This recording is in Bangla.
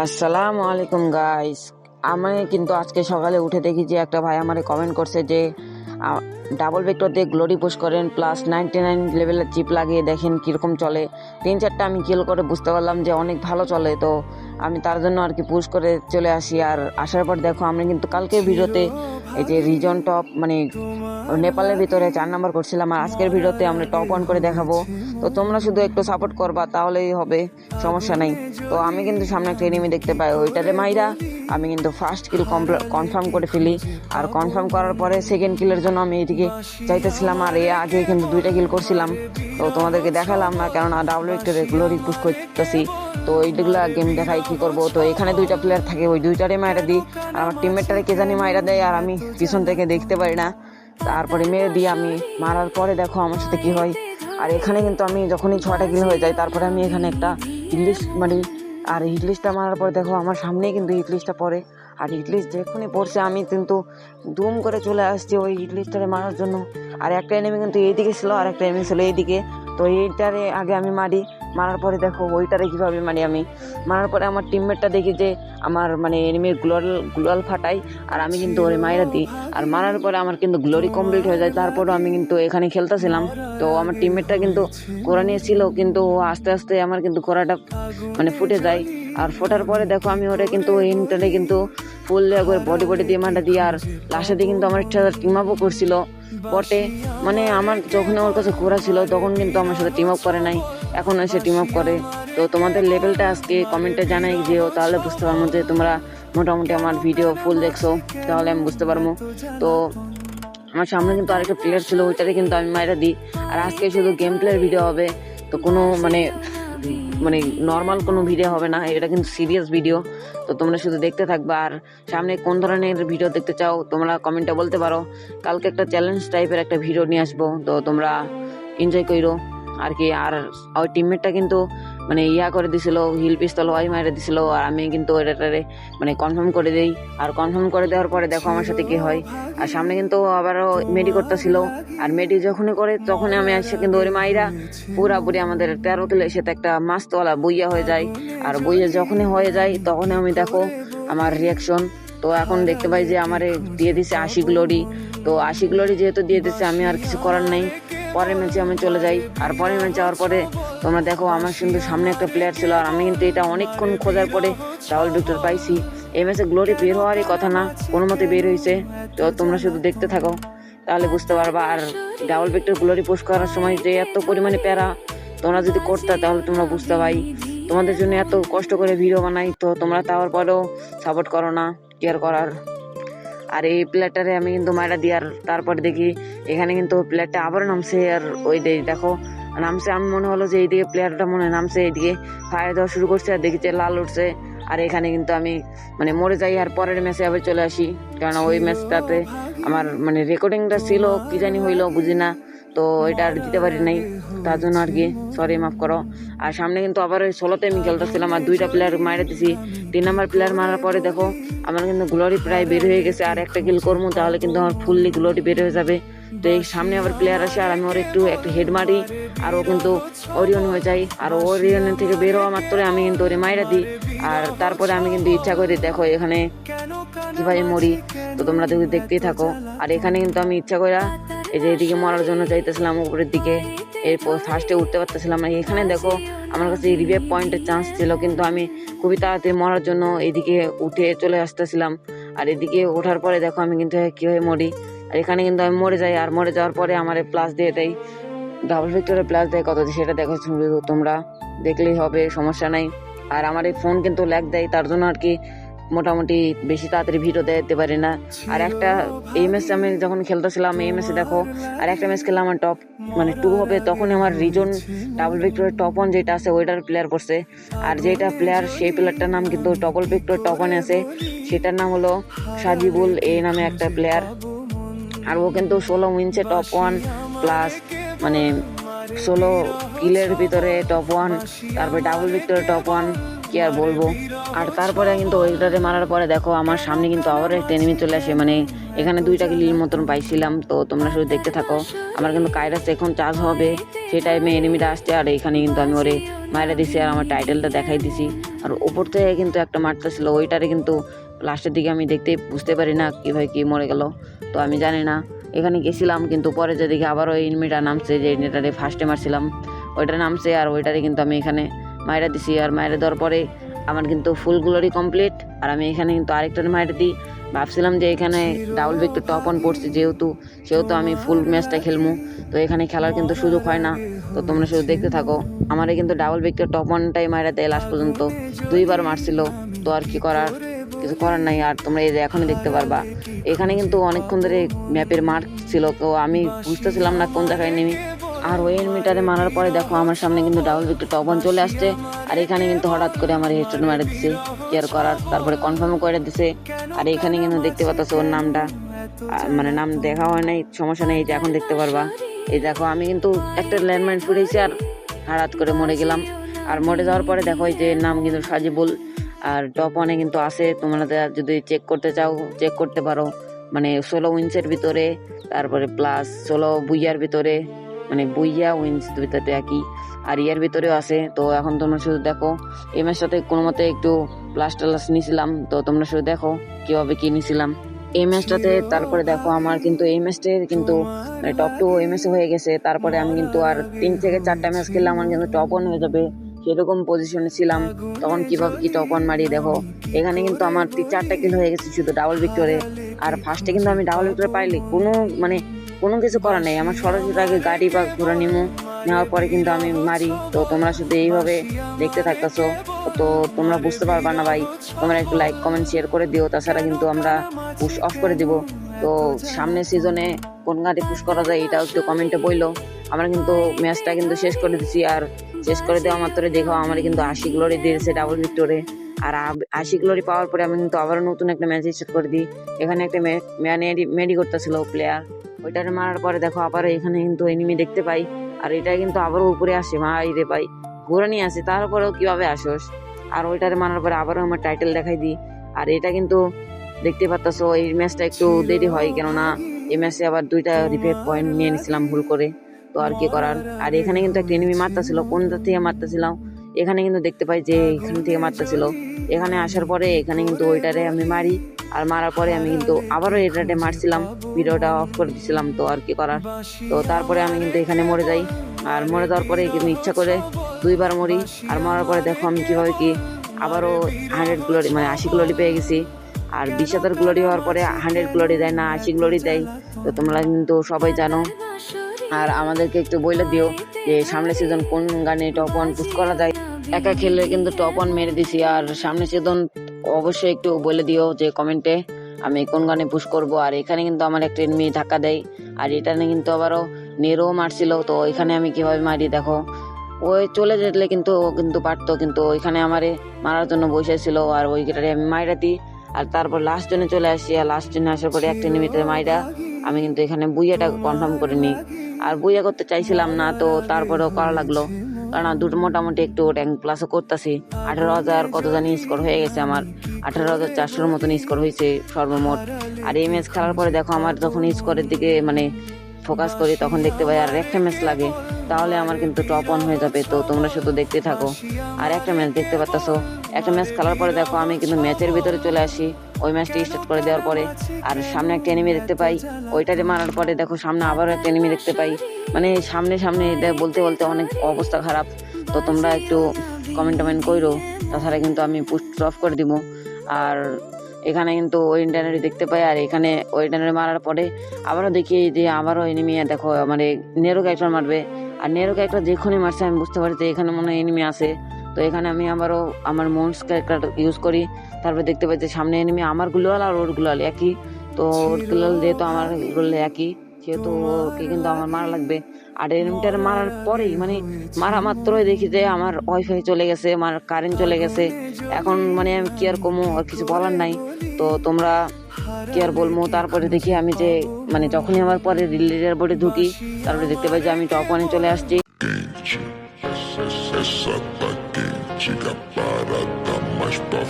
আসসালামু আলাইকুম গাইস। আমি কিন্তু আজকে সকালে উঠে দেখি যে একটা ভাই আমারে কমেন্ট করছে যে ডাবল ভেক্টর দিয়ে গ্লোরি পুশ করেন প্লাস 99 লেভেলের চিপ লাগিয়ে দেখেন কীরকম চলে। 3-4টা আমি কিল করে বুঝতে পারলাম যে অনেক ভালো চলে, তো আমি তার জন্য আর কি পুশ করে চলে আসি। আর আসার পর দেখো আমরা কিন্তু কালকের ভিডিওতে এই যে রিজন টপ মানে নেপালের ভিতরে 4 নম্বর করছিলাম, আর আজকের ভিডিওতে আমরা টপ 1 করে দেখাবো। তো তোমরা শুধু একটু সাপোর্ট করবা তাহলেই হবে, সমস্যা নেই। তো আমি কিন্তু সামনে একটা এনিমি দেখতে পাই, ওইটারে মাইরা আমি কিন্তু ফার্স্ট কিল কনফার্ম করে ফেলি। আর কনফার্ম করার পরে সেকেন্ড কিলের জন্য আমি এদিকে চাইতেছিলাম, আর এর আগে কিন্তু 2টা কিল করছিলাম। তো তোমাদেরকে দেখালাম না, কেননা ডাবল ভেক্টরে গ্লোরি পুশ করতেছি, তো এইগুলা গেম দেখাই কি করব। তো এখানে 2টা প্লেয়ার থাকে, ওই 2টারে মাইরা দিই, আর আমার টিমমেটটারে কে জানি মাইরা দেয়, আর আমি পিছন থেকে দেখতে পারি না। তারপরে মেরে দিই আমি, মারার পরে দেখো আমার সাথে কি হয়। আর এখানে কিন্তু আমি যখনই 6টা কিল হয়ে যায় তারপরে আমি এখানে একটা হিটলিস্ট মারি, আর হিটলিস্টটা মারার পরে দেখো আমার সামনেই কিন্তু হিটলিস্টটা পড়ে। আর হিটলিস্ট যখনই পড়ছে আমি কিন্তু ধুম করে চলে আসছি ওই হিটলিস্টটারে মারার জন্য। আর একটা এনিমি কিন্তু এইদিকে ছিল, আর একটা এনিমি ছিল এইদিকে। তো এইটারে আগে আমি মারি, মারার পরে দেখো ওইটারে কীভাবে মারি আমি। মারার পরে আমার টিমমেটটা দেখি যে আমার মানে এনিমির গ্লোয়াল ফাটাই, আর আমি কিন্তু ওরে মাইরা দিই। আর মারার পরে আমার কিন্তু গ্লোরি কমপ্লিট হয়ে যায়। তারপরও আমি কিন্তু এখানে খেলতেছিলাম, তো আমার টিমমেটটা কিন্তু কোরা নিয়েছিল, কিন্তু আস্তে আস্তে আমার কিন্তু কোরাটা মানে ফুটে যায়। আর ফোটার পরে দেখো আমি ওরে কিন্তু ইন্টারে কিন্তু ফুল একবার বডি দিয়ে মারা দিই। আর লাস্টে দিয়ে কিন্তু আমার টিম আপও করছিল বটে, মানে আমার যখন ওর কাছে কোরা ছিল তখন কিন্তু আমার সাথে টিম আপ করে নাই, এখন এসে টিম আপ করে। তো তোমাদের লেভেলটা আজকে কমেন্টে জানাই যেও, তাহলে বুঝতে পারবো যে তোমরা মোটামুটি আমার ভিডিও ফুল দেখছো, তাহলে আমি বুঝতে পারবো। তো আমার সামনে কিন্তু আরেকটা প্লেয়ার ছিল, ওইটাতে কিন্তু আমি মাইরা দিই। আর আজকে শুধু গেম প্লের ভিডিও হবে, তো কোনো মানে মানে নর্মাল কোনো ভিডিও হবে না, এটা কিন্তু সিরিয়াস ভিডিও। তো তোমরা শুধু দেখতে থাকবা। আর সামনে কোন ধরনের ভিডিও দেখতে চাও তোমরা কমেন্টে বলতে পারো। কালকে একটা চ্যালেঞ্জ টাইপের একটা ভিডিও নিয়ে আসবো, তো তোমরা এনজয় করো আর কি। আর ওই টিমমেটটা কিন্তু মানে করে দিছিল, হিল পিস্তল ওয়াই মারে দিছিল, আর আমি কিন্তু ওইটারে মানে কনফার্ম করে দিই। আর কনফার্ম করে দেওয়ার পরে দেখো আমার সাথে কি হয়। আর সামনে কিন্তু আবারও মেডি করতেছিল, আর মেডি যখনই করে তখনই আমি আসছে কিন্তু ওই মাইরা পুরাপুরি আমাদের 13 কিলো এসে একটা মাস্তওয়ালা বইয়া হয়ে যায়। আর বইয়া যখনই হয়ে যায় তখনই আমি দেখো আমার রিয়াকশন। তো এখন দেখতে পাই যে আমারে দিয়ে দিছে 80 গ্লোরি। তো 80 গ্লোরি যেহেতু দিয়ে দিচ্ছে আমি আর কিছু করার নেই, পরের ম্যাচে আমি চলে যাই। আর পরের ম্যাচে যাওয়ার পরে তোমরা দেখো আমার কিন্তু সামনে একটা প্লেয়ার ছিল, আর আমি কিন্তু এটা অনেকক্ষণ খোঁজার পরে ডাবল ভিক্টর পাইছি। এই ম্যাচে গ্লোরি বের হওয়ারই কথা না, কোনো মতে বের হয়েছে। তো তোমরা শুধু দেখতে থাকো তাহলে বুঝতে পারবা। আর ডাবল ভিক্টর গ্লোরি পোস্ট করার সময় যে এত পরিমাণে প্যারা তোমরা যদি করতে তাহলে তোমরা বুঝতে পাই। তোমাদের জন্য এত কষ্ট করে ভিডিও বানাই, তো তোমরা তাওয়ার পরেও সাপোর্ট করো না, কেয়ার করার। আর এই প্লেয়ারটারে আমি কিন্তু মাইরা দিই। আর তারপরে দেখি এখানে কিন্তু প্লেয়ারটা আবার নামছে, আর ওই দেখো নামছে। আমি মনে হলো যে এইদিকে প্লেয়ারটা মনে নামছে, এইদিকে ফায়ার দেওয়া শুরু করছে, আর দেখি যে লাল উঠছে। আর এখানে কিন্তু আমি মানে মরে যাই, আর পরের ম্যাচে আবার চলে আসি, কারণ ওই ম্যাচটাতে আমার মানে রেকর্ডিংটা ছিল কি জানি হইলো বুঝি না, তো এটা আর দিতে পারি নাই, তার জন্য আর কি সরি, মাফ করো। আর সামনে কিন্তু আবার ওই 16তে আমি খেলতেছিলাম, আর 2টা প্লেয়ার মারা দিছি। 3 নম্বর প্লেয়ার মারার পরে দেখো আমার কিন্তু গ্লোরি প্রায় বের হয়ে গেছে, আর একটা কিল করবো তাহলে কিন্তু আমার ফুললি গ্লোরি বের হয়ে যাবে। তো এই সামনে আবার প্লেয়ার আসে, আর আমি ওর একটা হেড মারি, আর ও কিন্তু ওরিয়ন হয়ে যায়। আর ওরিয়নের থেকে বের হওয়া মাত্র আমি কিন্তু ওরে মাইরা দিই। আর তারপরে আমি কিন্তু ইচ্ছা করে দেখো এখানে কিভাবে মরি, তো তোমরা দেখতেই থাকো। আর এখানে কিন্তু আমি ইচ্ছা করে এই যে এদিকে মরার জন্য চাইতেছিলাম উপরের দিকে, এরপর ফার্স্টে উঠতে পারতেছিলাম না। এখানে দেখো আমার কাছে রিভাইভ পয়েন্টের চান্স ছিল, কিন্তু আমি খুবই তাড়াতাড়ি মরার জন্য এদিকে উঠে চলে আসতেছিলাম। আর এদিকে ওঠার পরে দেখো আমি কিন্তু কীভাবে মরি। আর এখানে কিন্তু আমি মরে যাই, আর মরে যাওয়ার পরে আমার প্লাস দিয়ে দেয়, ডাবল ভিক্টরে প্লাস দেয় কত, সেটা দেখো তোমরা দেখলেই হবে, সমস্যা নাই। আর আমার এই ফোন কিন্তু ল্যাগ দেয়, তার জন্য আর কি মোটামুটি বেশি তাড়াতাড়ি ভিডিও দিতে পারি না। আর একটা এই ম্যাচে আমি যখন খেলতেছিলাম, এই ম্যাচে দেখো আর একটা ম্যাচ খেললাম আমার টপ মানে 2 হবে, তখন আমার রিজন ডাবল ভিক্টরের টপ 1 যেটা আছে ওইটার প্লেয়ার পড়ছে। আর যেটা প্লেয়ার সেই প্লেয়ারটার নাম কিন্তু ডাবল ভিক্টর টপ 1 আছে, সেটার নাম হলো সাজিবুল এই নামে একটা প্লেয়ার। আর ও কিন্তু 16 উইন্সে টপ 1 প্লাস মানে 16 কিলের ভিতরে টপ 1, তারপরে ডাবল ভিক্টরে টপ 1, কি আর বলবো। আর তারপরে কিন্তু ওইটারে মারার পরে দেখো আমার সামনে কিন্তু আবার একটা এনিমি চলে আসে, মানে এখানে 2টা কিলের মতন পাইছিলাম। তো তোমরা শুধু দেখতে থাকো। আমার কিন্তু কাইরাস এখন চার্জ হবে, সেই টাইমে এনিমিটা আসছে আর এখানে কিন্তু আমি ওরে মাইরা দিছি আর আমার টাইটেলটা দেখাই দিছি। আর উপর থেকে কিন্তু একটা মারতেছিল, ওইটারে কিন্তু লাস্টের দিকে আমি বুঝতে পারি না কীভাবে কী মরে গেল, তো আমি জানি না। এখানে গেছিলাম কিন্তু পরে যে দেখি আবার ওই এনিমিটা নামছে, যে এনিমিটারে ফার্স্টে মারছিলাম ওইটা নামছে আর ওইটারে কিন্তু আমি এখানে মাইরা দিছি। আর মাইরা দেওয়ার পরে আমার কিন্তু ফুল গ্লোরি কমপ্লিট। আর আমি এখানে কিন্তু আরেকটার মাইরা দিই, ভাবছিলাম যে এখানে ডাবল ভিক্টর টপ অন পড়ছি সেহেতু আমি ফুল ম্যাচটা খেলবো, তো এখানে খেলার কিন্তু সুযোগ হয় না। তো তোমরা শুধু দেখতে থাকো। আমারে কিন্তু ডাবল ভিক্টর টপ অনটাই মাইরা দেয় লাস্ট পর্যন্ত, 2বার মারছিল। তো আর কি করার, কিছু করার নাই। আর তোমরা এই যে এখনই দেখতে পারবা এখানে কিন্তু অনেকক্ষণ ধরে ম্যাপের মার্ক ছিল, তো আমি বুঝতেছিলাম না কোন জায়গায় নেমি। আর ওই এনিমিটারে মারার পরে দেখো আমার সামনে কিন্তু ডাবল ভিক্টর টপ অন চলে আসছে। আর এখানে কিন্তু হঠাৎ করে আমার হেডশট মারা দিছে, কেয়ার করার, তারপরে কনফার্ম করে দিছে। আর এখানে কিন্তু দেখতে পাচ্ছ ওর নামটা, মানে নাম দেখা হয় নাই, সমস্যা নেই, এই যে এখন দেখতে পারবা। এই দেখো আমি কিন্তু একটা ল্যান্ডমাইন ফুটেছি আর হঠাৎ করে মরে গেলাম। আর মরে যাওয়ার পরে দেখো এই যে নাম কিন্তু সাজিবুল, আর টপ ওয়ানে কিন্তু আছে, তোমরা যদি চেক করতে চাও চেক করতে পারো। মানে 16 উইন্সের ভিতরে, তারপরে প্লাস 16 বুইয়ার ভিতরে, মানে বুইয়া উইন্স ভিতরে একই, আর ইয়ার ভিতরেও আছে। তো এখন তোমরা শুধু দেখো, এই ম্যাচটাতে কোনো মতে একটু প্লাস টালাস নিয়েছিলাম, তো তোমরা শুধু দেখো কীভাবে কী নিয়েছিলাম এই ম্যাচটাতে। তারপরে দেখো আমার কিন্তু এই ম্যাচটার কিন্তু টপ 2 এমএসএ হয়ে গেছে। তারপরে আমি কিন্তু আর 3 থেকে 4টা ম্যাচ খেললে আমার কিন্তু টপ 1 হয়ে যাবে, সেরকম পজিশনে ছিলাম। তখন কিভাবে কি টপ 1 মারি দেখো, এখানে কিন্তু আমার 4টা কিল হয়ে গেছে শুধু ডাবল ভিক্টরে। আর ফার্স্টে কিন্তু আমি ডাবল ভিক্টরে পাইলে কোনো কিছু করার নেই, আমার সরাসরি আগে গাড়ি বা ঘোরা নেওয়ার পরে কিন্তু আমি মারি। তো তোমরা শুধু এইভাবে দেখতে থাকতেছো, তো তোমরা বুঝতে পারবা না ভাই, তোমরা একটু লাইক কমেন্ট শেয়ার করে দিও, তাছাড়া কিন্তু আমরা পুশ অফ করে দিব। তো সামনের সিজনে কোন গাড়ি পুশ করা যায় এটাও একটু কমেন্টে বললো। আমরা কিন্তু ম্যাচটা কিন্তু শেষ করে দিচ্ছি, আর শেষ করে দেওয়া মাত্র দেখো আমার কিন্তু 80 গ্লোরি দিয়েছে ডাবল ভিক্টরে। আর 80 গ্লোরি পাওয়ার পরে আমি কিন্তু আবারও নতুন একটা ম্যাচ স্টার্ট করে দিই। এখানে একটা মেডি করতেছিল প্লেয়ার, ওইটারে মারার পরে দেখো আবার এখানে কিন্তু এনিমি দেখতে পাই। আর এটা কিন্তু আবারও উপরে আসে, ভাই রে ভাই ঘুরে নিয়ে আসে, তারপরেও কিভাবে আসোস। আর ওইটারে মারার পরে আবারও আমার টাইটেল দেখাই দিই। আর এটা কিন্তু দেখতে পাচ্ছ এই ম্যাচটা একটু দেরি হয়, কেননা এই ম্যাচে আবার 2টা রিপেয়ার পয়েন্ট নিয়ে নিছিলাম ভুল করে, তো আর কি করার। আর এখানে কিন্তু একটা এনিমি মারতেছিল, কোন থেকে মারতেছিলাম এখানে কিন্তু দেখতে পাই যে এখান থেকে মারতেছিল। এখানে আসার পরে এখানে কিন্তু ওইটারে আমি মারি, আর মারার পরে আমি কিন্তু আবারও এটাতে মারছিলাম, ভিডিওটা অফ করে দিছিলাম, তো আর কি করার। তো তারপরে আমি কিন্তু এখানে মরে যাই। আর মরে যাওয়ার পরে কিন্তু ইচ্ছা করে 2বার মরি। আর মরার পরে দেখো আমি কিভাবে কি আবারও 100 গ্লোরি মানে 80 গ্লোরি পেয়ে গেছি। আর 20,000 গ্লোরি হওয়ার পরে 100 গ্লোরি দেয় না, 80 গ্লোরি দেয়, তো তোমরা কিন্তু সবাই জানো। আর আমাদেরকে একটু বলে দিও যে সামনের সিজন কোন গানে টপ 1 পুশ করা যায়। একা খেলে কিন্তু টপ 1 মেরে দিছি, আর সামনের সিজন অবশ্যই একটু বলে দিও যে কমেন্টে আমি কোন গানে পুশ করব। আর এখানে কিন্তু আমার একটা এনিমি ধাক্কা দেয়, আর এটা কিন্তু আবারও নেরো মারছিল। তো এখানে আমি কিভাবে মারি দেখো, ওই চলে যেতে কিন্তু পারতো, কিন্তু ওইখানে আমারে মারার জন্য বসেছিল, আর ওই গেটারে আমি মাইরা দিই। আর তারপর লাস্ট জনে চলে আসি, আর লাস্ট জনে আসার পরে একটা এনিমিতে মাইরা আমি কিন্তু এখানে বুইয়াটা কনফার্ম করে নিই। আর বুইয়া করতে চাইছিলাম না, তো তারপরেও করা লাগলো, কারণ দুটো মোটামুটি একটু র্যাঙ্ক প্লাসও করতেছি। 18,000 কত জানি স্কোর হয়ে গেছে আমার, 18,400 মতন স্কোর হয়েছে সর্বমোট। আর এই ম্যাচ খেলার পরে দেখো আমার যখন স্কোরের দিকে মানে ফোকাস করি তখন দেখতে পাই আর একটা ম্যাচ লাগে, তাহলে আমার কিন্তু টপ 1 হয়ে যাবে। তো তোমরা শুধু দেখতে থাকো। আর একটা ম্যাচ দেখতে পাচ্ছ, একটা ম্যাচ খেলার পরে দেখো আমি কিন্তু ম্যাচের ভিতরে চলে আসি ওই ম্যাচটি স্টার্ট করে দেওয়ার পরে। আর সামনে একটা এনিমি দেখতে পাই, ওইটাতে মারার পরে দেখো সামনে আবারও একটা এনিমি দেখতে পাই, মানে সামনে এটা বলতে অনেক অবস্থা খারাপ। তো তোমরা একটু কমেন্ট করো, তাছাড়া কিন্তু আমি পুশ অফ করে দিব। আর এখানে কিন্তু ওই ইন্টারনেট দেখতে পাই, আর এখানে ওই ইন্টারনেট মারার পরে আবারও দেখি যে আবারও এনিমি দেখো মানে নেরো ক্যারেক্টার মারবে। আর নেরো ক্যারেক্টার যেখানে মারছে আমি বুঝতে পারি যে এখানে মনে হয় এনিমি আছে। তো এখানে আমি আবারও আমার মন্স ক্যারেক্টার ইউজ করি, তারপরে দেখতে পাই যে সামনে এনিমি আমার গুলাল আর ওর গুলাল একই। তো ওর গুলাল যেহেতু আমার গুলাল একই, সেহেতু ওকে কিন্তু আমার মারা লাগবে। আর এনিমিটার মারার পরেই মানে মারা মাত্রই দেখি যে আমার ওয়াইফাই চলে গেছে, আমার কারেন্ট চলে গেছে। এখন মানে আমি কি আর কমো, আর কিছু বলার নাই। তো তোমরা কি আর বলবো। তারপরে দেখি আমি যে মানে যখনই আমার পরে লিডার বোর্ডে ঢুকি, তারপরে দেখতে পাই যে আমি টপ 1 চলে আসছি। Essa tá quente, a parada mais pra